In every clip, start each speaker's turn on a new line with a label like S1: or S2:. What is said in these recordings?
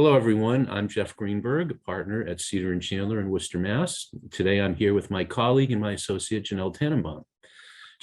S1: Hello, everyone. I'm Jeff Greenberg, a partner at Cedar and Chandler in Worcester, Mass. Today, I'm here with my colleague and my associate, Janelle Tanenbaum.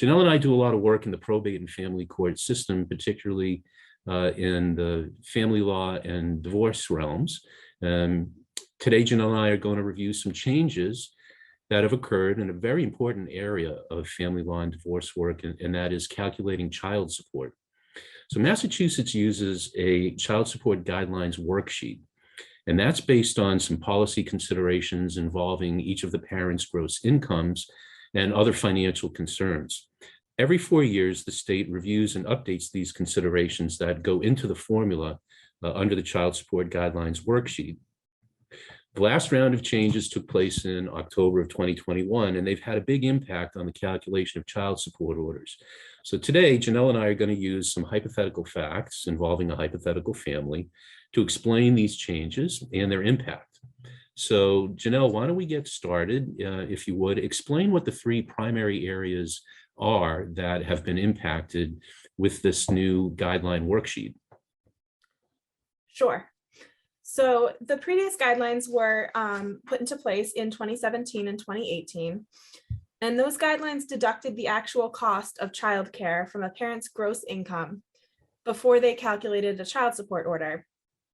S1: Janelle and I do a lot of work in the probate and family court system, particularly in the family law and divorce realms. Today, Janelle and I are going to review some changes that have occurred in a very important area of family law and divorce work, and that is calculating child support. So Massachusetts uses a child support guidelines worksheet, and that's based on some policy considerations involving each of the parents' gross incomes and other financial concerns. Every 4 years, the state reviews and updates these considerations that go into the formula under the child support guidelines worksheet. The last round of changes took place in October of 2021, and they've had a big impact on the calculation of child support orders. So today, Janelle and I are going to use some hypothetical facts involving a hypothetical family to explain these changes and their impact. So Janelle, why don't we get started? If you would, explain what the three primary areas are that have been impacted with this new guideline worksheet.
S2: Sure. So the previous guidelines were put into place in 2017 and 2018. And those guidelines deducted the actual cost of childcare from a parent's gross income before they calculated a child support order,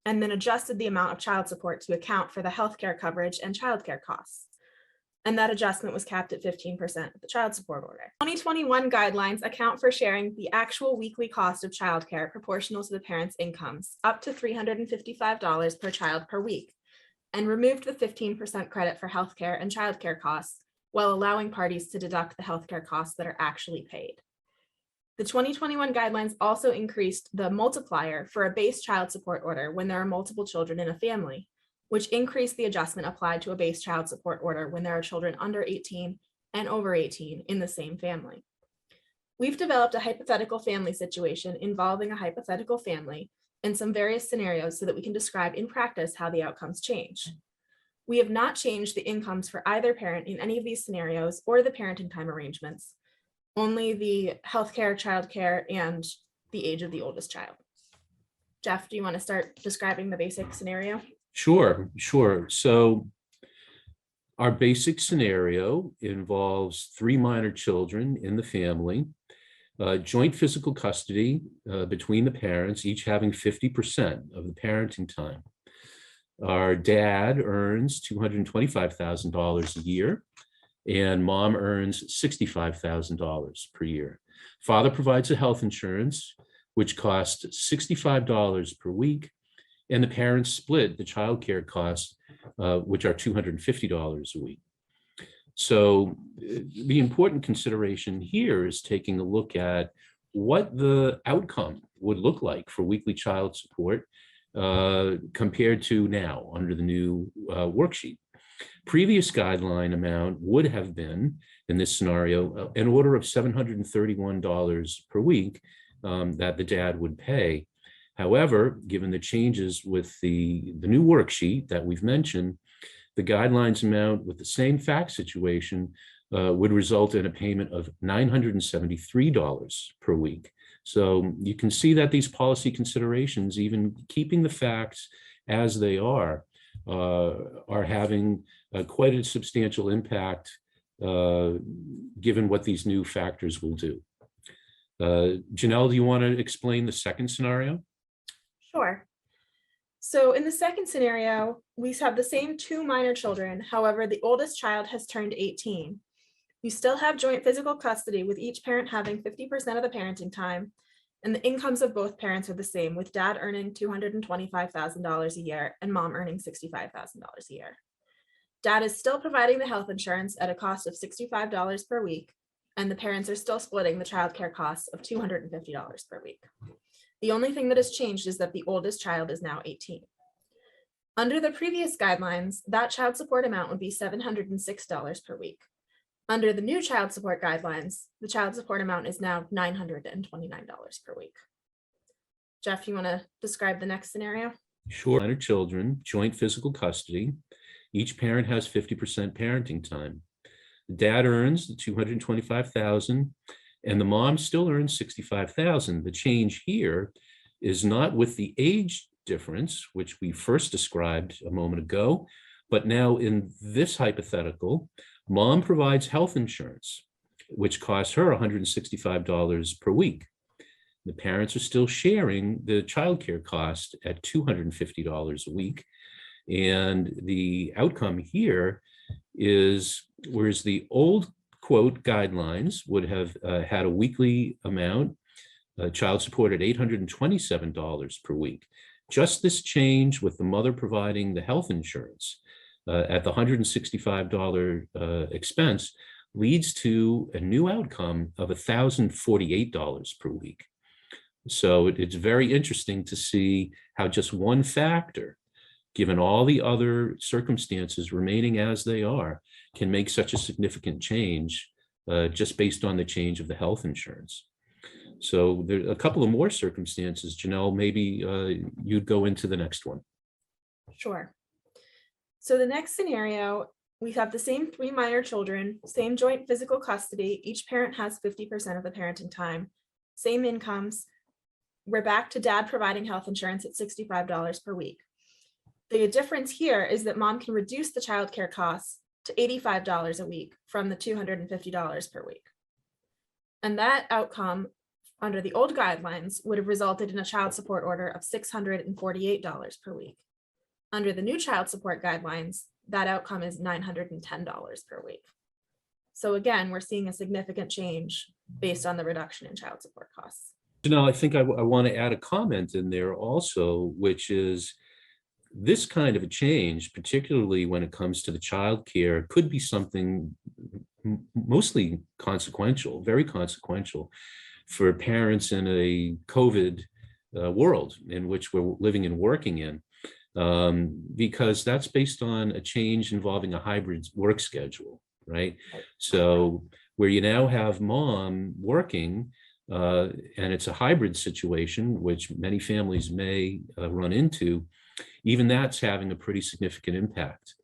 S2: and then adjusted the amount of child support to account for the healthcare coverage and childcare costs. And that adjustment was capped at 15% of the child support order. 2021 guidelines account for sharing the actual weekly cost of childcare proportional to the parents' incomes, up to $355 per child per week, and removed the 15% credit for healthcare and childcare costs, while allowing parties to deduct the healthcare costs that are actually paid. The 2021 guidelines also increased the multiplier for a base child support order when there are multiple children in a family, which increased the adjustment applied to a base child support order when there are children under 18 and over 18 in the same family. We've developed a hypothetical family situation involving a hypothetical family and some various scenarios so that we can describe in practice how the outcomes change. We have not changed the incomes for either parent in any of these scenarios or the parenting time arrangements, only the healthcare, childcare, and the age of the oldest child. Jeff, do you want to start describing the basic scenario?
S1: Sure. So our basic scenario involves three minor children in the family, joint physical custody between the parents, each having 50% of the parenting time. Our dad earns $225,000 a year, and mom earns $65,000 per year. Father provides a health insurance, which costs $65 per week, and the parents split the child care costs, which are $250 a week. So the important consideration here is taking a look at what the outcome would look like for weekly child support compared to now under the new worksheet. Previous guideline amount would have been, in this scenario, an order of $731 per week that the dad would pay. However, given the changes with the new worksheet that we've mentioned, the guidelines amount with the same fact situation would result in a payment of $973 per week. So you can see that these policy considerations, even keeping the facts as they are having quite a substantial impact given what these new factors will do. Janelle, do you want to explain the second scenario?
S2: Sure. So in the second scenario, we have the same two minor children. However, the oldest child has turned 18. You still have joint physical custody with each parent having 50% of the parenting time, and the incomes of both parents are the same, with dad earning $225,000 a year and mom earning $65,000 a year. Dad is still providing the health insurance at a cost of $65 per week, and the parents are still splitting the childcare costs of $250 per week. The only thing that has changed is that the oldest child is now 18. Under the previous guidelines, that child support amount would be $706 per week. Under the new child support guidelines, the child support amount is now $929 per week. Jeff, you want to describe the next scenario?
S1: Sure. Minor children, joint physical custody. Each parent has 50% parenting time. The dad earns the $225,000, and the mom still earns $65,000. The change here is not with the age difference, which we first described a moment ago, but now in this hypothetical, mom provides health insurance, which costs her $165 per week. The parents are still sharing the childcare cost at $250 a week. And the outcome here is, whereas the old quote guidelines would have had a weekly amount, child support at $827 per week. Just this change with the mother providing the health insurance at the $165 expense leads to a new outcome of $1,048 per week. So it's very interesting to see how just one factor, given all the other circumstances remaining as they are, can make such a significant change just based on the change of the health insurance. So there are a couple of more circumstances. Janelle, maybe you'd go into the next one.
S2: Sure. So the next scenario, we have the same 3 minor children, same joint physical custody. Each parent has 50% of the parenting time, same incomes. We're back to dad providing health insurance at $65 per week. The difference here is that mom can reduce the childcare costs to $85 a week from the $250 per week. And that outcome under the old guidelines would have resulted in a child support order of $648 per week. Under the new child support guidelines, that outcome is $910 per week. So again, we're seeing a significant change based on the reduction in child support costs.
S1: Janelle, I think I want to add a comment in there also, which is this kind of a change, particularly when it comes to the child care, could be something mostly consequential, very consequential for parents in a COVID world in which we're living and working in, because that's based on a change involving a hybrid work schedule, right? So where you now have mom working, and it's a hybrid situation, which many families may run into, even that's having a pretty significant impact.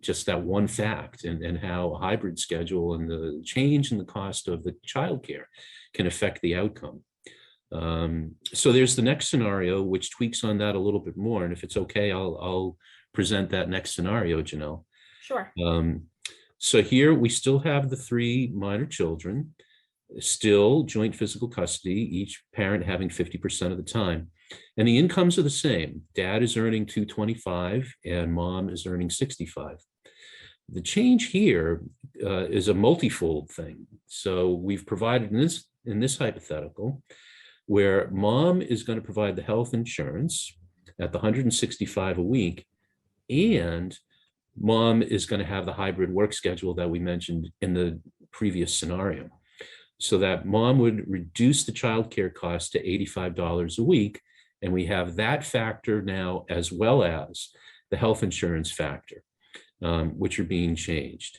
S1: Just that one fact and how a hybrid schedule and the change in the cost of the childcare can affect the outcome. So there's the next scenario, which tweaks on that a little bit more. And if it's okay, I'll present that next scenario, Janelle.
S2: Sure.
S1: So here we still have the 3 minor children, still joint physical custody, each parent having 50% of the time. And the incomes are the same. Dad is earning $225 and mom is earning $65. The change here is a multifold thing. So we've provided in this hypothetical where mom is going to provide the health insurance at the $165 a week, and mom is going to have the hybrid work schedule that we mentioned in the previous scenario. So that mom would reduce the childcare cost to $85 a week. And we have that factor now, as well as the health insurance factor, which are being changed.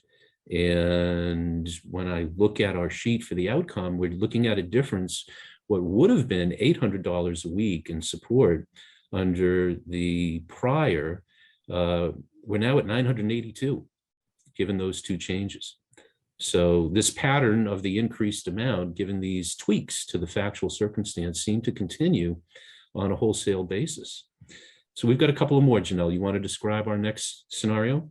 S1: And when I look at our sheet for the outcome, we're looking at a difference, what would have been $800 a week in support under the prior, we're now at $982, given those 2 changes. So this pattern of the increased amount, given these tweaks to the factual circumstance, seem to continue on a wholesale basis. So we've got a couple of more, Janelle. You want to describe our next scenario?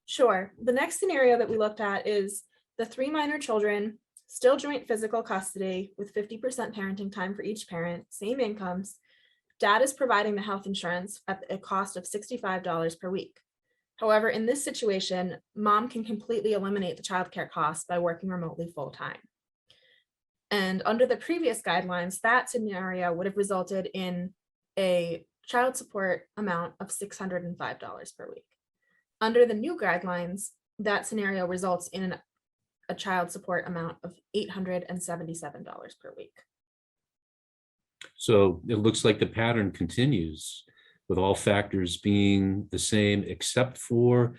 S2: Sure. The next scenario that we looked at is the 3 minor children, still joint physical custody with 50% parenting time for each parent, same incomes. Dad is providing the health insurance at a cost of $65 per week. However, in this situation, mom can completely eliminate the childcare costs by working remotely full-time. And under the previous guidelines, that scenario would have resulted in a child support amount of $605 per week. Under the new guidelines, that scenario results in a child support amount of $877 per week.
S1: So it looks like the pattern continues with all factors being the same, except for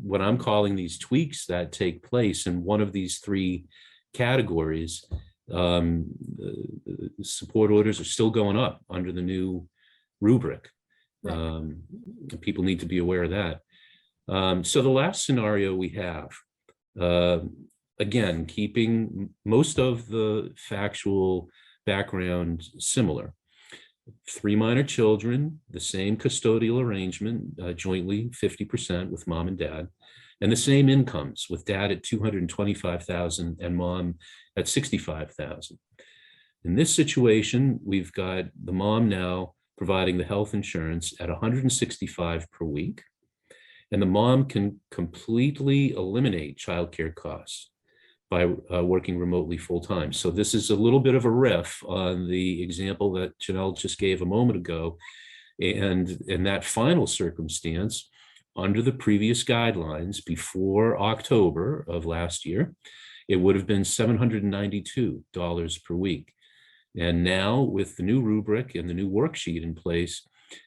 S1: what I'm calling these tweaks that take place in one of these 3 categories. Support orders are still going up under the new rubric.
S2: Right.
S1: People need to be aware of that. So the last scenario we have, again, keeping most of the factual background similar. 3 minor children, the same custodial arrangement, jointly 50% with mom and dad, and the same incomes with dad at 225,000 and mom at 65,000. In this situation, we've got the mom now providing the health insurance at 165 per week, and the mom can completely eliminate childcare costs by working remotely full-time. So this is a little bit of a riff on the example that Janelle just gave a moment ago. And in that final circumstance, under the previous guidelines before October of last year, it would have been $792 per week. And now with the new rubric and the new worksheet in place,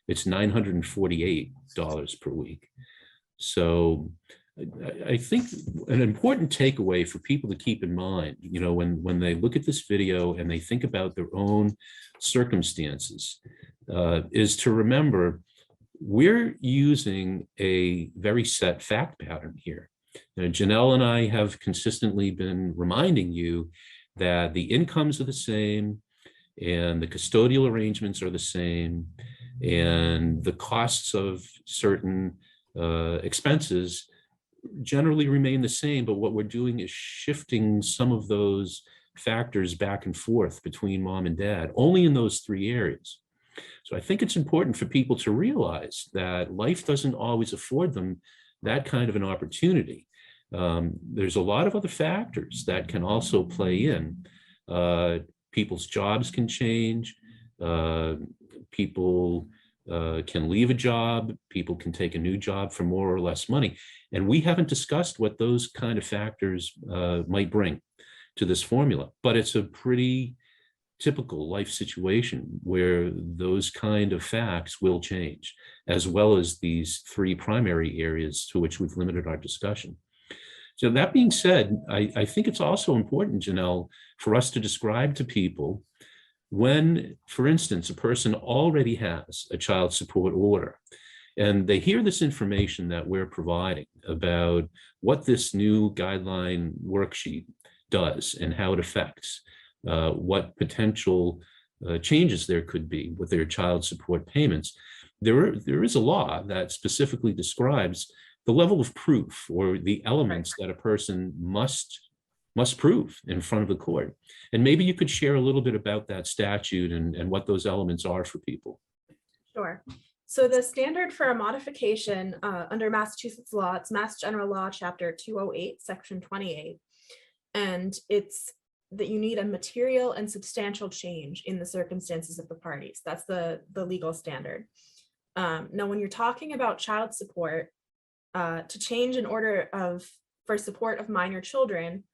S1: it's $948 per week. So I think an important takeaway for people to keep in mind, when they look at this video and they think about their own circumstances, is to remember we're using a very set fact pattern here. Janelle and I have consistently been reminding you that the incomes are the same and the custodial arrangements are the same and the costs of certain expenses generally remain the same, but what we're doing is shifting some of those factors back and forth between mom and dad, only in those 3 areas. So I think it's important for people to realize that life doesn't always afford them that kind of an opportunity. There's a lot of other factors that can also play in. People's jobs can change. People can leave a job. People can take a new job for more or less money. And we haven't discussed what those kind of factors might bring to this formula, but it's a pretty typical life situation where those kind of facts will change, as well as these 3 primary areas to which we've limited our discussion. So that being said, I think it's also important, Janelle, for us to describe to people when, for instance, a person already has a child support order and they hear this information that we're providing about what this new guideline worksheet does and how it affects what potential changes there could be with their child support payments. There is a law that specifically describes the level of proof or the elements that a person must prove in front of the court. And maybe you could share a little bit about that statute and what those elements are for people.
S2: Sure. So the standard for a modification under Massachusetts law, it's Mass General Law, Chapter 208, Section 28. And it's that you need a material and substantial change in the circumstances of the parties. That's the legal standard. Now, when you're talking about child support, to change an order for support of minor children,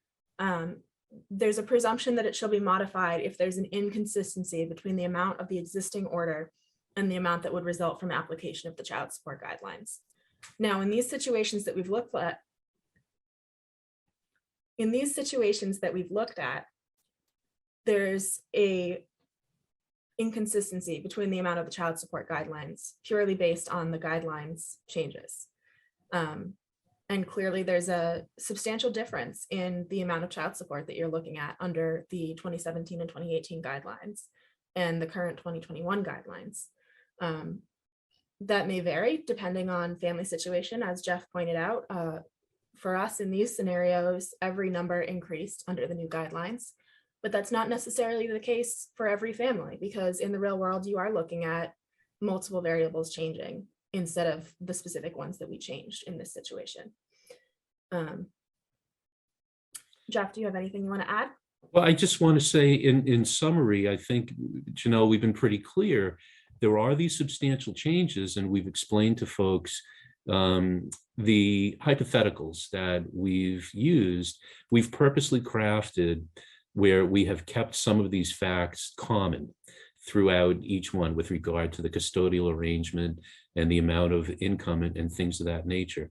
S2: there's a presumption that it shall be modified if there's an inconsistency between the amount of the existing order and the amount that would result from application of the child support guidelines. Now, in these situations that we've looked at, there's a inconsistency between the amount of the child support guidelines purely based on the guidelines changes. And clearly there's a substantial difference in the amount of child support that you're looking at under the 2017 and 2018 guidelines and the current 2021 guidelines. That may vary depending on family situation, as Jeff pointed out. For us in these scenarios, every number increased under the new guidelines, but that's not necessarily the case for every family, because in the real world, you are looking at multiple variables changing instead of the specific ones that we changed in this situation. Jeff, do you have anything you want to add?
S1: Well, I just want to say in summary, I think, Janelle, we've been pretty clear. There are these substantial changes, and we've explained to folks the hypotheticals that we've used. We've purposely crafted where we have kept some of these facts common throughout each one with regard to the custodial arrangement and the amount of income and things of that nature.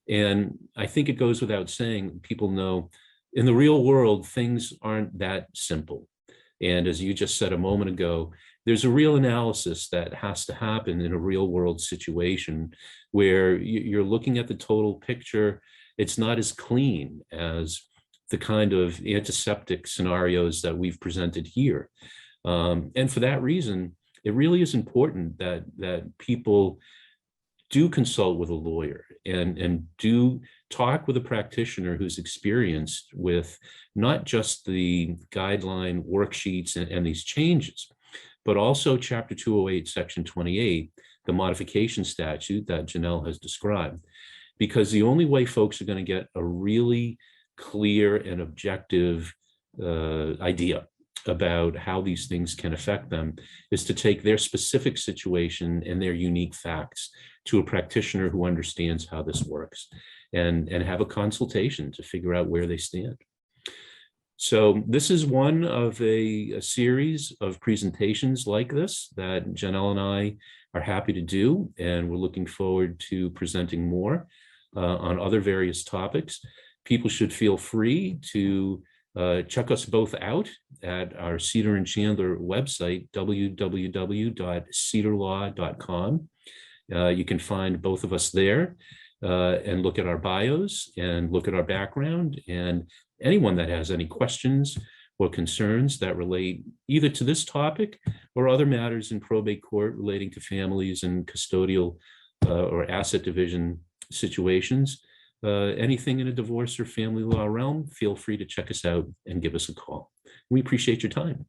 S1: And I think it goes without saying, people know in the real world, things aren't that simple. And as you just said a moment ago, there's a real analysis that has to happen in a real world situation where you're looking at the total picture. It's not as clean as the kind of antiseptic scenarios that we've presented here. And for that reason, it really is important that people do consult with a lawyer and do talk with a practitioner who's experienced with not just the guideline worksheets and these changes, but also Chapter 208, Section 28, the modification statute that Janelle has described. Because the only way folks are going to get a really clear and objective idea about how these things can affect them is to take their specific situation and their unique facts to a practitioner who understands how this works and have a consultation to figure out where they stand. So this is one of a series of presentations like this that Janelle and I are happy to do, and we're looking forward to presenting more on other various topics. People should feel free to check us both out at our Cedar and Chandler website, www.cedarlaw.com. You can find both of us there and look at our bios and look at our background. And anyone that has any questions or concerns that relate either to this topic or other matters in probate court relating to families and custodial or asset division situations, anything in a divorce or family law realm, feel free to check us out and give us a call. We appreciate your time.